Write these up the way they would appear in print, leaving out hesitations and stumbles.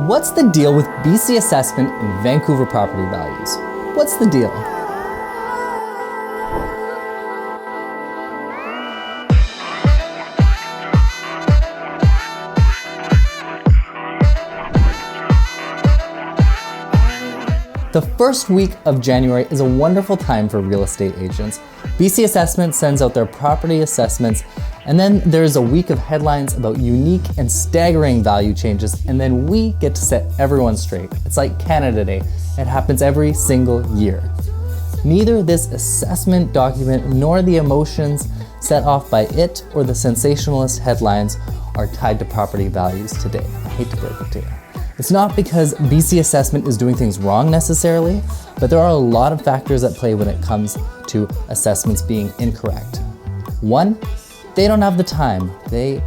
What's the deal with BC assessment and Vancouver property values? What's the deal? The first week of January is a wonderful time for real estate agents. BC Assessment sends out their property assessments, and then there's a week of headlines about unique and staggering value changes, and then we get to set everyone straight. It's like Canada Day. It happens every single year. Neither this assessment document nor the emotions set off by it or the sensationalist headlines are tied to property values today. I hate to break it to you. It's not because BC Assessment is doing things wrong necessarily, but there are a lot of factors at play when it comes to assessments being incorrect. One, they don't have the time. They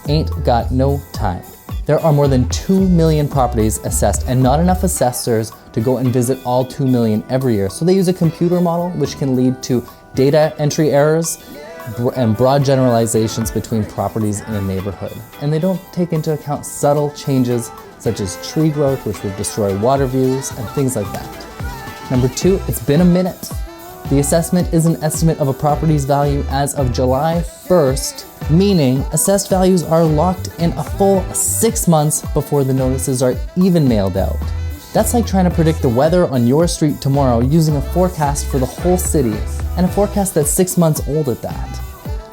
ain't got no time. There are more than 2 million properties assessed and not enough assessors to go and visit all 2 million every year. So they use a computer model, which can lead to data entry errors and broad generalizations between properties in a neighborhood. And they don't take into account subtle changes such as tree growth, which would destroy water views and things like that. Number two, it's been a minute. The assessment is an estimate of a property's value as of July 1st, meaning assessed values are locked in a full 6 months before the notices are even mailed out. That's like trying to predict the weather on your street tomorrow using a forecast for the whole city, and a forecast that's 6 months old at that.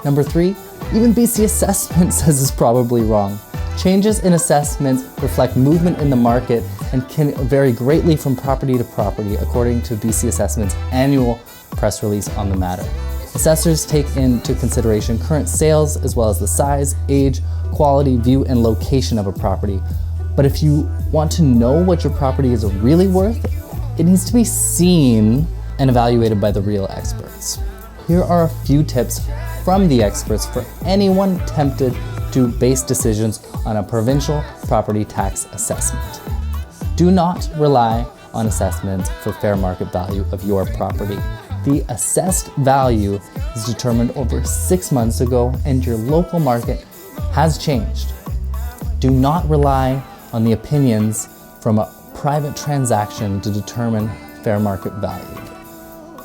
Number three, even BC Assessment says it's probably wrong. Changes in assessments reflect movement in the market and can vary greatly from property to property, according to BC Assessment's annual press release on the matter. Assessors take into consideration current sales as well as the size, age, quality, view, and location of a property. But if you want to know what your property is really worth, it needs to be seen and evaluated by the real experts. Here are a few tips from the experts for anyone tempted to base decisions on a provincial property tax assessment. Do not rely on assessments for fair market value of your property. The assessed value is determined over 6 months ago and your local market has changed. Do not rely on the opinions from a private transaction to determine fair market value.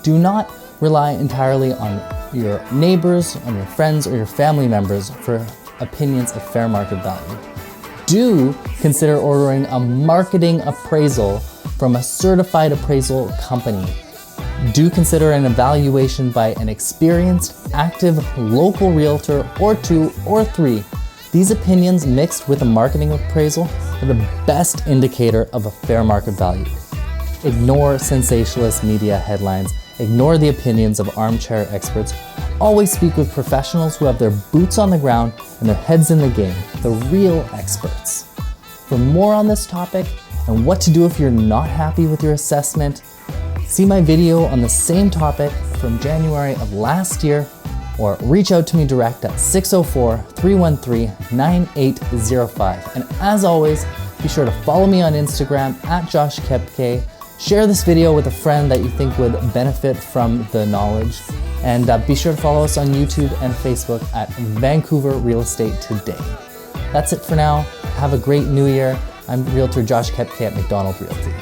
Do not rely entirely on your neighbors, on your friends, or your family members for opinions of fair market value. Do consider ordering a marketing appraisal from a certified appraisal company. Do consider an evaluation by an experienced, active local realtor or 2 or 3. These opinions mixed with a marketing appraisal are the best indicator of a fair market value. Ignore sensationalist media headlines. Ignore the opinions of armchair experts. Always speak with professionals who have their boots on the ground and their heads in the game, the real experts. For more on this topic and what to do if you're not happy with your assessment, see my video on the same topic from January of last year, or reach out to me direct at 604-313-9805. And as always, be sure to follow me on Instagram at JoshKepke. Share this video with a friend that you think would benefit from the knowledge. And be sure to follow us on YouTube and Facebook at Vancouver Real Estate Today. That's it for now. Have a great new year. I'm Realtor Josh Kepke at McDonald Realty.